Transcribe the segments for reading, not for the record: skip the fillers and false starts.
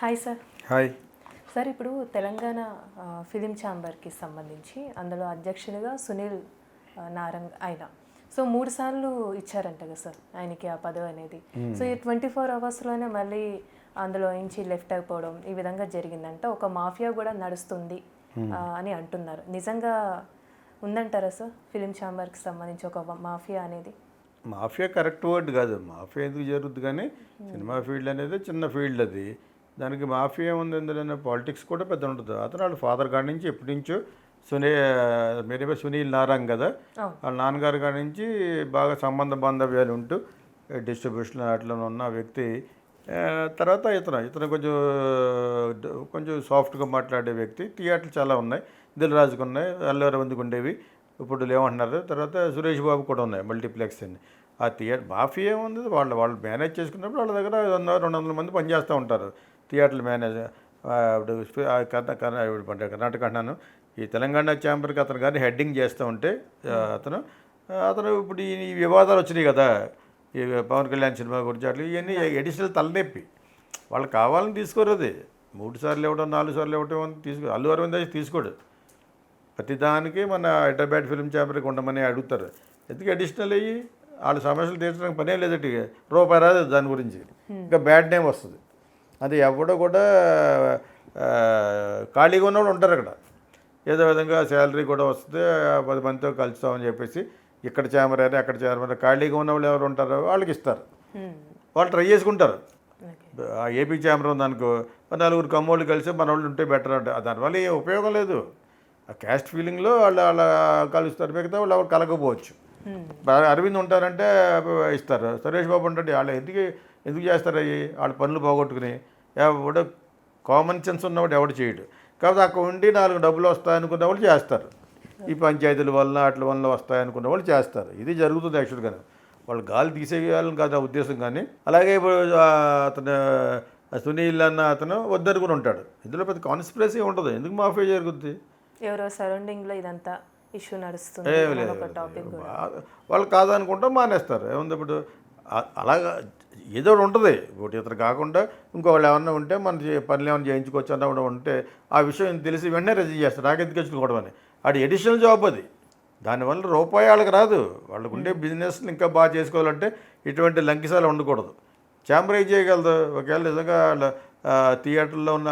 Hi sir. Hi. Sir ఇప్పుడు Telangana film ఛాంబర్కి సంబంధించి అందులో అధ్యక్షునిగా సునీల్ నారంగ్ ఆయన. సో 3 సార్లు ఇచ్చారంట కదా సార్ ఆయనకి ఆ పదవి అనేది. సో ఈ 24 అవర్స్లోనే మళ్ళీ అందులో నుంచి లెఫ్ట్ అయిపోవడం ఈ విధంగా జరిగిందంట. ఒక మాఫియా కూడా నడుస్తుంది అని అంటున్నారు. నిజంగా ఉందంటారా సార్ ఫిలిం ఛాంబర్కి సంబంధించి ఒక మాఫియా అనేది? మాఫియా కరెక్ట్ వర్డ్ కాదు. మాఫియా ఎందుకు జరుగుద్ది కానీ సినిమా ఫీల్డ్ అనేది చిన్న ఫీల్డ్ అది. దానికి మాఫియా ఉంది ఎందులో పాలిటిక్స్ కూడా పెద్ద ఉంటుంది. అతను వాళ్ళ ఫాదర్ కాడి నుంచి ఎప్పటి నుంచో మీరే సునీల్ నారంగ్ కదా, వాళ్ళ నాన్నగారి కాడి నుంచి బాగా సంబంధ బాంధవ్యాలు ఉంటూ డిస్ట్రిబ్యూషన్ అట్లా ఉన్న వ్యక్తి. తర్వాత ఇతను కొంచెం సాఫ్ట్గా మాట్లాడే వ్యక్తి. థియేటర్లు చాలా ఉన్నాయి, దిల్ రాజుకు ఉన్నాయి, అల్లు అరవింద్కి ఉండేవి, ఇప్పుడు లేవంటున్నారు. తర్వాత సురేష్ బాబు కూడా ఉన్నాయి మల్టీప్లెక్స్ అని. ఆ థియేటర్ మాఫియా ఉంది. వాళ్ళు మేనేజ్ చేసుకున్నప్పుడు వాళ్ళ దగ్గర 100-200 మంది పనిచేస్తూ ఉంటారు థియేటర్లు మేనేజర్. కర్ణాటక అన్నాను, ఈ తెలంగాణ ఛాంబర్కి అతను కానీ హెడ్డింగ్ చేస్తూ ఉంటే అతను ఇప్పుడు ఈ వివాదాలు వచ్చినాయి కదా, ఈ పవన్ కళ్యాణ్ సినిమా గురించి అట్లా ఇవన్నీ ఎడిషనల్ తలనొప్పి. వాళ్ళు కావాలని తీసుకోరు. అది 3 సార్లు ఇవ్వడం 4 సార్లు ఇవ్వడం అని తీసుకో. అల్లు అరవింద్ తీసుకోడు. ప్రతిదానికి మన హైదరాబాద్ ఫిలిం ఛాంబర్కి ఉండమని అడుగుతారు. ఎందుకు అడిషనల్ అయ్యి వాళ్ళ సమస్యలు తీర్చడానికి పనే లేదట. రూపాయి రాదు దాని గురించి, ఇంకా బ్యాడ్ నేమ్ వస్తుంది. అది ఎవడో కూడా ఖాళీగా ఉన్నవాళ్ళు ఉంటారు అక్కడ. ఏదో విధంగా శాలరీ కూడా వస్తుంది, 10 మందితో కలుస్తామని చెప్పేసి ఇక్కడ ఛాంబర్ అయినా అక్కడ ఛాంబర్ ఖాళీగా ఉన్న వాళ్ళు ఎవరు ఉంటారో వాళ్ళకి ఇస్తారు. వాళ్ళు ట్రై చేసుకుంటారు. ఏపీ ఛాంబర్ ఉందనుకో, 4 కమ్మోళ్ళు కలిసి మన వాళ్ళు ఉంటే బెటర్ అంటే దానివల్ల ఏ ఉపయోగం లేదు. ఆ క్యాస్ట్ ఫీలింగ్లో వాళ్ళు అలా కలుస్తారు. మిగతా వాళ్ళు ఎవరు కలగకపోవచ్చు. అరవింద్ ఉంటారంటే ఇస్తారు, సురేష్ బాబు ఉంటాడు. వాళ్ళు ఎందుకు చేస్తారు అవి? వాళ్ళ పనులు పోగొట్టుకుని ఎవడు కామన్ సెన్స్ ఉన్నవాడు ఎవడు చేయడు. కాబట్టి అక్కడ ఉండి 4 డబ్బులు వస్తాయనుకున్న వాళ్ళు చేస్తారు. ఈ పంచాయతీల వల్ల వాటి వల్ల వస్తాయనుకున్న వాళ్ళు చేస్తారు. ఇది జరుగుతుంది యాక్చువల్గా. వాళ్ళు గాలి తీసేయాలని కాదు ఉద్దేశం. కానీ అలాగే ఇప్పుడు అతను సునీల్ అన్న అతను వద్దనుకుని ఉంటాడు. ఇందులో పెద్ద కాన్స్పిరసీ ఉంటుంది. ఎందుకు మాఫియా జరుగుద్ది? ఎవరో సరౌండింగ్లో ఇదంతా ఇష్యూ నడుస్తుంది. వాళ్ళు కాదనుకుంటా మానేస్తారు. ఏముంది ఇప్పుడు అలాగా ఏదో ఉంటుంది. ఒకటి ఇతను కాకుండా ఇంకో వాళ్ళు ఏమన్నా ఉంటే మన పనులు ఏమైనా చేయించుకోవచ్చు అన్న ఉంటే ఆ విషయం తెలిసి వెంటనే రిజీవ్ చేస్తారు. నాకెందుకు వచ్చుకోవడం అని. అది అడిషనల్ జాబ్ అది. దానివల్ల రూపాయి వాళ్ళకి రాదు. వాళ్ళకు ఉండే బిజినెస్ని ఇంకా బాగా చేసుకోవాలంటే ఇటువంటి లంకిసాలు ఉండకూడదు. ఛాంబర్ ఏం చేయగలదు? ఒకవేళ నిజంగా థియేటర్లో ఉన్న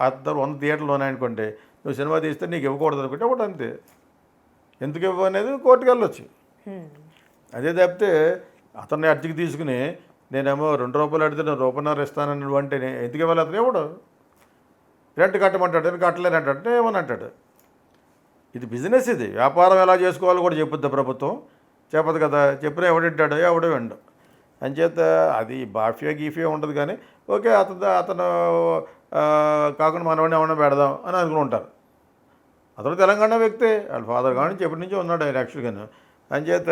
100 థియేటర్లు ఉన్నాయనుకోండి, నువ్వు సినిమా తీస్తే నీకు ఇవ్వకూడదు అనుకుంటే ఒకటి అంతే. ఎందుకు ఇవ్వ అనేది కోర్టుకు వెళ్ళొచ్చు. అదే తప్పితే అతన్ని అర్జీకి తీసుకుని నేనేమో ₹2 అడిగితే నేను ₹1.5 ఇస్తానని అంటే ఎందుకు ఇవ్వాలి? అతను ఎవడు రెంట్ కట్టమంటాడు, నేను కట్టలేనంటే ఏమని అంటాడు. ఇది బిజినెస్. ఇది వ్యాపారం ఎలా చేసుకోవాలో కూడా చెప్పుద్ది ప్రభుత్వం? చెప్పదు కదా. చెప్పినా ఎవడింటాడు? ఎవడో వెండు. అంచేత అది బాఫియా గీఫియా ఉండదు. కానీ ఓకే అతను కాకుండా మనవాడిని ఏమన్నా పెడదాం అని అనుకుని ఉంటారు. అతను తెలంగాణ వ్యక్తే. వాళ్ళ ఫాదర్ కానీ ఎప్పటి నుంచో ఉన్నాడు ఆయన యాక్చువల్గాను. అంచేత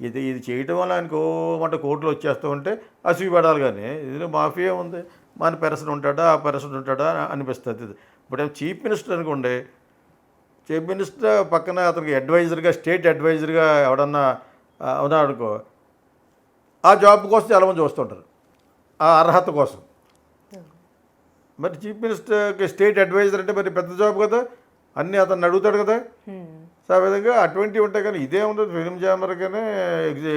ఇది చేయటం వల్ల ఆయనకు మంట కోర్టులో వచ్చేస్తూ ఉంటే అసూయ పడాలి. కానీ ఇది మాఫియా ఉంది. మన పర్సన్ ఉంటాడా ఆ పర్సన్ ఉంటాడా అనిపిస్తుంది. ఇప్పుడు చీఫ్ మినిస్టర్ అనుకోండి, చీఫ్ మినిస్టర్ పక్కన అతనికి అడ్వైజర్గా స్టేట్ అడ్వైజర్గా ఎవడన్నా ఉన్నాడు అనుకో, ఆ జాబ్ కోసం చాలామంది చూస్తుంటారు, ఆ అర్హత కోసం. మరి చీఫ్ మినిస్టర్కి స్టేట్ అడ్వైజర్ అంటే మరి పెద్ద జాబ్ కదా, అన్నీ అతన్ని అడుగుతాడు కదా. సో ఆ విధంగా అటువంటివి ఉంటాయి. కానీ ఇదే ఉండదు ఫిలిం ఛాంబర్గానే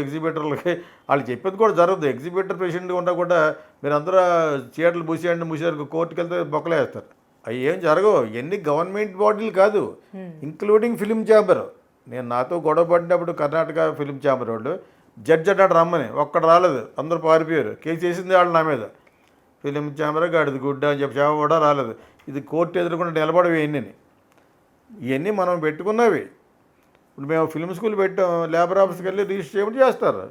ఎగ్జిబిటర్లకి వాళ్ళు చెప్పేది కూడా జరగదు. ఎగ్జిబిటర్ పేషెంట్గా ఉన్నా కూడా మీరు అందరూ థియేటర్లు మూసేయారు, కోర్టుకు వెళ్తే బొక్కలే వేస్తారు. అవి ఏం జరగవు. ఇవన్నీ గవర్నమెంట్ బాడీలు కాదు, ఇంక్లూడింగ్ ఫిలిం ఛాంబర్. నేను నాతో గొడవ పడినప్పుడు కర్ణాటక ఫిలిం ఛాంబర్ వాళ్ళు జడ్జి అన్నాడు రమ్మని, ఒక్కడు రాలేదు, అందరూ పారిపోయారు. కేసు వేసింది వాళ్ళు నా మీద. ఫిలిం ఛాంబర్ గాడిది గుడ్డ అని చెప్పి సేవ కూడా రాలేదు. ఇది కోర్టు ఎదుర్కొంటే నిలబడవి ఇవన్నీ మనం పెట్టుకున్నవి. ఇప్పుడు మేము ఫిల్మ్ స్కూల్ పెట్టాం, లేబర్ ఆఫీస్కి వెళ్ళి రిజిస్టర్ చేయమని చేస్తారు.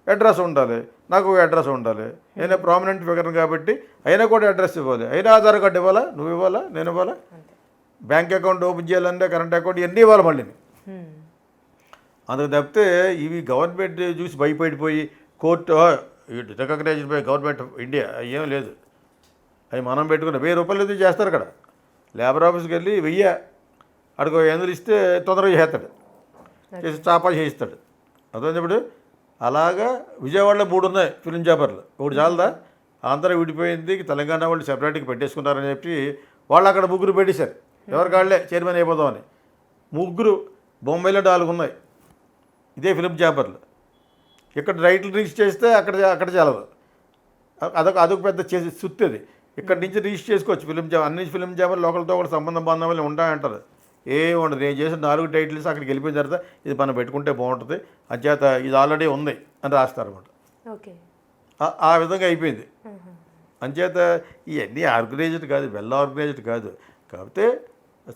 అడ్రస్ ఉండాలి, నాకు ఒక అడ్రస్ ఉండాలి. నేనే ప్రామినెంట్ ఫిగర్ కాబట్టి అయినా కూడా అడ్రస్ ఇవ్వాలి. అయినా ఆధార్ కార్డు ఇవ్వాలా, నువ్వు ఇవ్వాలా, నేను ఇవ్వాలా, బ్యాంక్ అకౌంట్ ఓపెన్ చేయాలంటే కరెంట్ అకౌంట్ ఇవన్నీ ఇవ్వాలి మళ్ళీ. అందుకు తప్పితే ఇవి గవర్నమెంట్ చూసి భయపడిపోయి court recognized by government of India ఏం లేదు. అవి మనం పెట్టుకున్న ₹1000 చేస్తారు అక్కడ. లేబర్ ఆఫీస్కి వెళ్ళి 1000 అడుగు 800 ఇస్తే తొందరగా చేస్తాడు, చేసి చాపా చేయిస్తాడు. అర్థం ఇప్పుడు అలాగా విజయవాడలో 3 ఉన్నాయి ఫిలిం ఛాంబర్లు. ఒకటి చాలదా? ఆంధ్ర విడిపోయింది, తెలంగాణ వాళ్ళు సెపరేట్గా పెట్టేసుకున్నారని చెప్పి వాళ్ళు అక్కడ ముగ్గురు పెట్టేశారు. ఎవరి కాళ్ళే చైర్మన్ అయిపోదామని. ముగ్గురు బొంబాయిలో 4 ఉన్నాయి ఇదే ఫిలిం ఛాంబర్లు. ఇక్కడ రైట్లు రిజిస్టర్ చేస్తే అక్కడ చాలదు. అదొక పెద్ద సుత్తది. ఇక్కడ నుంచి రిజిస్టర్ చేసుకోవచ్చు ఫిలిం ఛాంబర్. అన్ని ఫిలిం ఛాంబర్ లోకల్తో కూడా సంబంధం బాంధవ్యాలు ఉంటాయంటారు. ఉండదు. నేను చేసిన 4 టైటిల్స్ అక్కడికి వెళ్ళిపోయిన తర్వాత ఇది మనం పెట్టుకుంటే బాగుంటుంది, అంచేత ఇది ఆల్రెడీ ఉంది అని రాస్తారన్నమాట. ఓకే, ఆ విధంగా అయిపోయింది. అంచేత ఇవన్నీ ఆర్గనైజ్డ్ కాదు, వెల్ ఆర్గనైజ్డ్ కాదు. కాకపోతే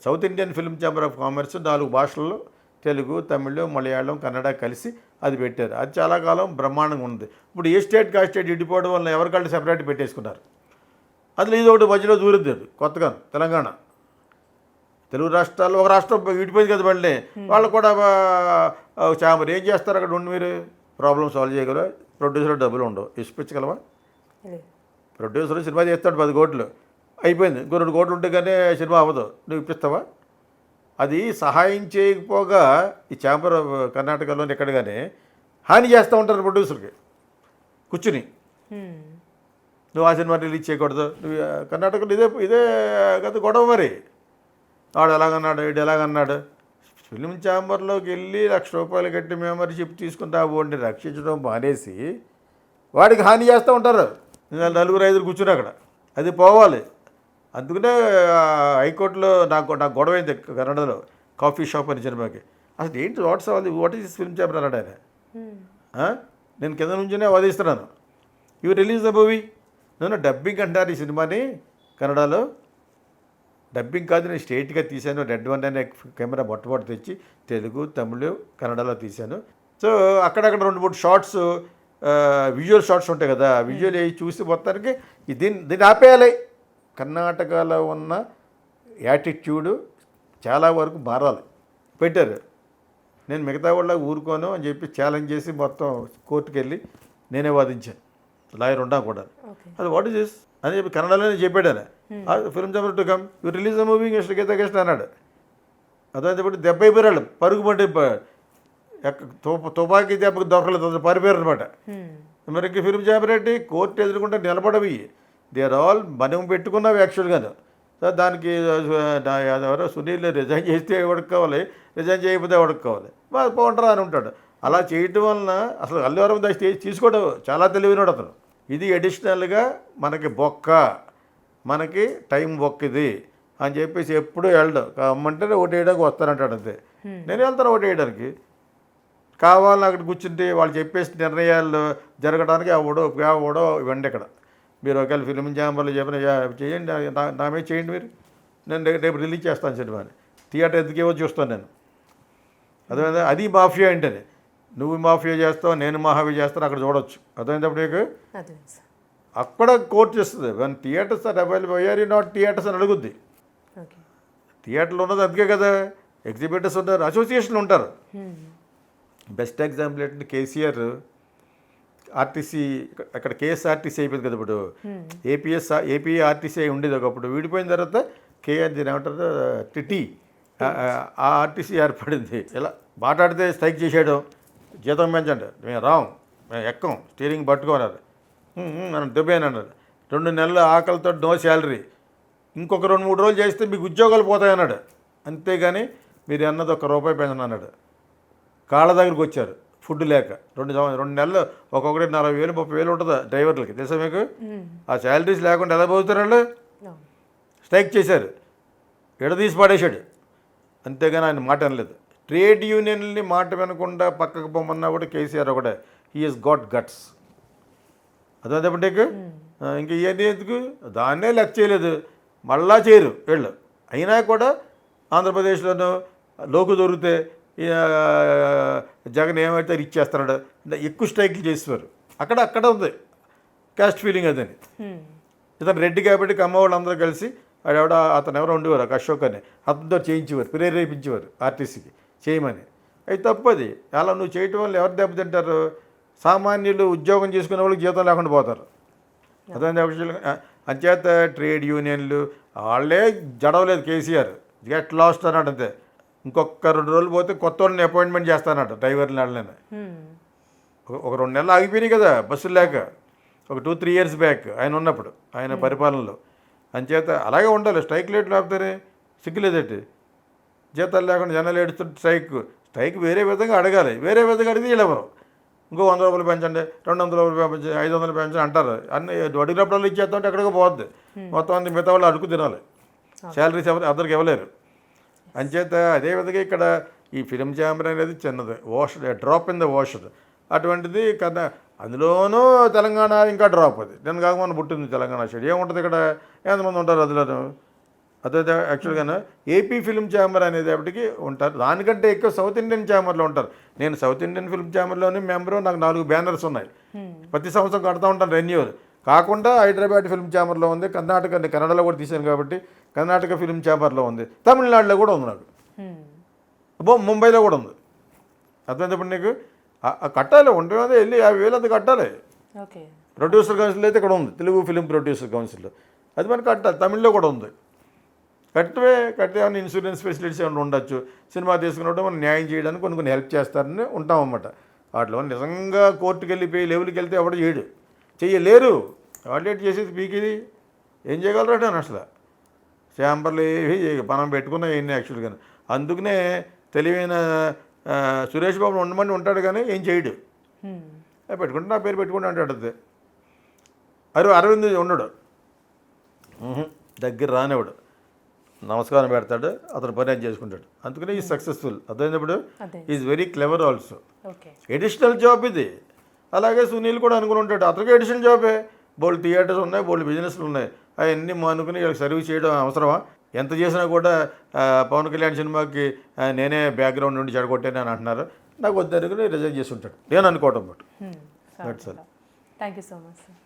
south Indian film chamber of commerce 4 భాషల్లో తెలుగు, తమిళ్, మలయాళం, కన్నడ కలిసి అది పెట్టారు. అది చాలా కాలం బ్రహ్మాండంగా ఉంది. ఇప్పుడు ఏ స్టేట్కి ఆ స్టేట్ ఇడిపోవడం వల్ల ఎవరికాళ్ళు సెపరేట్ పెట్టేసుకున్నారు. అసలు ఇది ఒకటి మధ్యలో దూరింది అది కొత్తగా. తెలంగాణ తెలుగు రాష్ట్రాల్లో ఒక రాష్ట్రం విడిపోయింది కదా, మళ్ళీ వాళ్ళు కూడా ఛాంబర్ ఏం చేస్తారు అక్కడ ఉండి? మీరు ప్రాబ్లమ్ సాల్వ్ చేయగలరా? ప్రొడ్యూసర్ డబ్బులు ఉండవు, ఇప్పించగలవా? ప్రొడ్యూసర్ సినిమా చేస్తాడు 10 కోట్లు, అయిపోయింది. ఇంకో 2 కోట్లు ఉంటే కానీ సినిమా అవ్వదు, నువ్వు ఇప్పిస్తావా? అది సహాయం చేయకపోగా ఈ ఛాంబర్ కర్ణాటకలో ఎక్కడ కానీ హాని చేస్తూ ఉంటారు ప్రొడ్యూసర్కి కూర్చుని. నువ్వు ఆ సినిమా రిలీజ్ చేయకూడదు, నువ్వు కర్ణాటకలో ఇదే కదా గొడవ. మరి వాడు ఎలాగన్నాడు, వీడు ఎలాగన్నాడు. ఫిలిం ఛాంబర్లోకి వెళ్ళి ₹1,00,000 కట్టి మెంబర్షిప్ తీసుకుంటా వాడిని రక్షించడం మానేసి వాడికి హాని చేస్తూ ఉంటారు. 4-5 కూర్చుని అక్కడ. అది పోవాలి. అందుకనే హైకోర్టులో నాకు గొడవ అయింది కన్నడలో, కాఫీ షాప్ అని సినిమాకి. అసలు ఏంటి వాట్ ఈస్ ఫిల్మ్ ఛాంబర్ అన్నాడు ఆయన. నేను కింద నుంచినే వాదిస్తున్నాను, ఇవి రిలీజ్ ద మూవీ. నేను డబ్బింగ్ అంటారు ఈ సినిమాని కన్నడలో. డబ్బింగ్ కాదు, నేను స్ట్రైట్గా తీశాను. రెడ్ 1 అనే కెమెరా మొట్టమొదటి తెచ్చి తెలుగు, తమిళ్, కన్నడలో తీశాను. సో అక్కడక్కడ 2-3 షార్ట్స్, విజువల్ షార్ట్స్ ఉంటాయి కదా, విజువల్ చూసి మొత్తానికి దీన్ని ఆపేయాలి. కర్ణాటకలో ఉన్న యాటిట్యూడు చాలా వరకు మారాలి. పెట్టారు. నేను మిగతా వాళ్ళ ఊరుకోను అని చెప్పి ఛాలెంజ్ చేసి మొత్తం కోర్టుకు వెళ్ళి నేనే వాదించాను, లాయర్ ఉన్నా కూడా. అది వాట్ ఈస్ దిస్ అని చెప్పి కన్నడలోనే చెప్పాడు ఆయన. Film chamber to come, you release the movie guest అన్నాడు. అదే చెప్పి దెబ్బ అయిపోయాడు, పరుగు పట్టి తుపాకీ దెబ్బకి దొరకలేదు, పారిపోయారు అనమాట. మరి ఇంక ఫిల్మ్ ఛాంబర్ ఏంటి, కోర్టు ఎదుర్కొంటే నిలబడవి. దే ఆర్ ఆల్ మనం పెట్టుకున్నవి యాక్చువల్గాను. సో దానికి ఎవరో సునీల్ రిజైన్ చేస్తే ఎవరికి కావాలి, రిజైన్ చేయకపోతే ఎవరికి కావాలి, బాగుంటారా అని ఉంటాడు. అలా చేయటం వలన అసలు అల్లు అరవింద్ స్టేజ్ తీసుకోవడం చాలా తెలివినాడు అతను. ఇది అడిషనల్గా మనకి బొక్క, మనకి టైం బొక్క ఇది అని చెప్పేసి ఎప్పుడూ వెళ్ళడు. అమ్మంటేనే ఓటు వేయడానికి వస్తానంటాడు అంతే. నేను వెళ్తాను ఓటు వేయడానికి. కావాలని అక్కడ కూర్చుంటే వాళ్ళు చెప్పేసి నిర్ణయాలు జరగడానికి ఎవడో ఇవ్వండి. ఇక్కడ మీరు ఒకవేళ ఫిల్మ్ ఛాంబర్లో చెప్పిన చేయండి, నా మీద చేయండి మీరు, నేను రేపు రిలీజ్ చేస్తాను సినిమాని. థియేటర్ ఎందుకేవో చూస్తాను నేను. అదే అది మాఫియా ఏంటని. నువ్వు మాఫియా చేస్తావు, నేను మాఫియా చేస్తాను, అక్కడ చూడవచ్చు. అర్థమైనప్పుడు నీకు అక్కడ కోర్టు చేస్తుంది. One theatres are available, why are you not theatres అని అడుగుద్ది. థియేటర్లో ఉన్నది అందుకే కదా, ఎగ్జిబిటర్స్ ఉంటారు, అసోసియేషన్లు ఉంటారు. బెస్ట్ ఎగ్జాంపుల్ ఏంటంటే కేసీఆర్ ఆర్టీసీ, అక్కడ కేఎస్ఆర్టీసీ అయిపోయింది కదా ఇప్పుడు, ఏపీఆర్టీసీ అయి ఉండేది ఒకప్పుడు. విడిపోయిన తర్వాత కేఆర్ దీని ఏమంటారు టిటి, ఆ ఆర్టీసీ ఏర్పడింది. ఇలా మాట్లాడితే స్ట్రైక్ చేసేయడం, జీతం పెంచండి, మేము రాం, మేము ఎక్కం, స్టీరింగ్ పట్టుకోన్నారు అని దుబాయ్ అన్నారు. 2 నెలలు ఆకలితో నో శాలరీ, ఇంకొక 2-3 రోజులు చేస్తే మీకు ఉద్యోగాలు పోతాయన్నాడు. అంతేగాని మీరు అన్నది ₹1 పెంచను అన్నాడు. కాళ్ళ దగ్గరికి వచ్చారు ఫుడ్ లేక. 2 నెలలు ఒక్కొక్కటి 40,000 30,000 ఉంటుంది డ్రైవర్లకి, తెలుసా మీకు? ఆ శాలరీస్ లేకుండా ఎలా పోతారు వాళ్ళు? స్ట్రైక్ చేశారు, ఎడదీసి పడేశాడు. అంతేగాని ఆయన మాట అనలేదు. ట్రేడ్ యూనియన్ని మాట వినకుండా పక్కకు పొమ్మన్నా కూడా కేసీఆర్ ఒకటే, హీ ఈజ్ గాట్ గట్స్. అదేంటే ఇంక ఇవన్నీ ఎందుకు, దాన్నే లెక్క చేయలేదు, మళ్ళా చేయరు వీళ్ళు. అయినా కూడా ఆంధ్రప్రదేశ్లోనూ లోకు దొరికితే జగన్ ఏమైతే ఇచ్చేస్తున్నాడు, ఎక్కువ స్ట్రైక్లు చేసేవారు. అక్కడ ఉంది క్యాస్ట్ ఫీలింగ్ అదని. ఇతను రెడ్డి కాబట్టి కమ్మవాళ్ళు అందరూ కలిసి అతను ఎవరో ఉండేవారు, అశోక్ అని, అతనితో చేయించేవారు, ప్రేరేపించేవారు ఆర్టీసీకి చేయమని. అది తప్పది. అలా నువ్వు చేయటం వల్ల ఎవరు దెబ్బతింటారు? సామాన్యులు ఉద్యోగం చేసుకునే వాళ్ళకి జీతం లేకుండా పోతారు. అదే అంచేత ట్రేడ్ యూనియన్లు వాళ్ళే జడవలేదు. కేసీఆర్ గెట్ లాస్ట్ అన్నాడు అంతే. ఇంకొక 2 రోజులు పోతే కొత్త వాళ్ళని అపాయింట్మెంట్ చేస్తానట డ్రైవర్లు వాళ్ళని. ఒక 2 నెలలు ఆగిపోయినాయి కదా బస్సులు లేక. ఒక 2-3 ఇయర్స్ బ్యాక్ ఆయన ఉన్నప్పుడు ఆయన పరిపాలనలో. అంచేత అలాగే ఉండాలి. స్ట్రైక్ రేట్లు ఆపుతారే, సిగ్గులేదట్టి. జీతాలు లేకుండా జనాలు ఏడుస్తుంటే స్ట్రైక్ వేరే విధంగా అడగాలి. వేరే విధంగా అడిగితే వీళ్ళు ఎవరు ఇంకో 100 రూపాయలు పెంచండి, 200 రూపాయలు పెంచండి, 500 పెంచండి అంటారు. అన్ని అడిగినప్పుడు ఇచ్చేస్తుంటే ఎక్కడికో పోద్ది. మొత్తం అన్ని మిగతా వాళ్ళు అడుగు తినాలి. శాలరీస్ అందరికి ఇవ్వలేరు. అంచేత అదేవిధంగా ఇక్కడ ఈ ఫిలిం ఛాంబర్ అనేది చిన్నది, డ్రాప్ ఇన్ ద వాషర్. అటువంటిది కదా, అందులోనూ తెలంగాణ ఇంకా డ్రాప్. అది నేను కాకుండా పుట్టింది తెలంగాణ సైడ్. ఏముంటుంది ఇక్కడ, ఎంతమంది ఉంటారు అందులోనూ. అదే యాక్చువల్గా ఏపీ ఫిలిం ఛాంబర్ అనేటప్పటికి ఉంటారు. దానికంటే ఎక్కువ సౌత్ ఇండియన్ ఛాంబర్లో ఉంటారు. నేను సౌత్ ఇండియన్ ఫిలిం ఛాంబర్లోనే మెంబరు. నాకు 4 బ్యానర్స్ ఉన్నాయి. ప్రతి సంవత్సరం కడతా ఉంటాను రెన్యూవల్. కాకుండా హైదరాబాద్ ఫిలిం ఛాంబర్లో ఉంది, కన్నడలో కూడా తీశాను కాబట్టి కర్ణాటక ఫిలిం ఛాంబర్లో ఉంది, తమిళనాడులో కూడా ఉంది నాకు, ముంబైలో కూడా ఉంది. అర్థమైనప్పుడు నీకు కట్టాలి, ఉంటుంది వెళ్ళి 50,000 అంత కట్టాలి. ప్రొడ్యూసర్ కౌన్సిల్ అయితే ఇక్కడ ఉంది, తెలుగు ఫిలిం ప్రొడ్యూసర్ కౌన్సిల్. అది మనకి కట్టాలి. తమిళ్లో కూడా ఉంది. కట్టే ఏమైనా ఇన్సూరెన్స్ ఫెసిలిటీస్ ఏమైనా ఉండొచ్చు. సినిమా తీసుకున్నప్పుడు మనం న్యాయం చేయడానికి కొన్ని హెల్ప్ చేస్తారని ఉంటామన్నమాట. వాటిలో నిజంగా కోర్టుకు వెళ్ళిపోయి లెవెల్కి వెళ్తే ఎవడో చెయ్యలేరు. ఆడిట్ చేసేది పీకిది ఏం చేయగలరు అని అసలు. ఛాంబర్లు ఏవి మనం పెట్టుకున్నాయి ఎన్ని యాక్చువల్గా. అందుకనే తెలివైన సురేష్ బాబు ఉండమని ఉంటాడు కానీ ఏం చేయడు. పెట్టుకుంటే నా పేరు పెట్టుకుంటా అంటాడు. అది అరవింద్ ఉండడు, దగ్గర రానివాడు. నమస్కారం పెడతాడు, అతను పని చేసుకుంటాడు. అందుకనే ఈ సక్సెస్ఫుల్. అదైనప్పుడు is very clever also. Additional job ఇది. అలాగే సునీల్ కూడా అనుకుని ఉంటాడు, అతనికి ఎడిషనల్ జాబే. బోల్డ్ థియేటర్స్ ఉన్నాయి, బోల్డ్ బిజినెస్లు ఉన్నాయి. అవన్నీ మానుకుని వీళ్ళకి సర్వీస్ చేయడం అవసరమా? ఎంత చేసినా కూడా పవన్ కళ్యాణ్ సినిమాకి నేనే బ్యాక్గ్రౌండ్ నుండి చెడగొట్టాను అని అంటున్నారు. నాకు వద్దనుకుని రిజైన్ చేసి ఉంటాడు నేను అనుకోవటం. But thank you so much.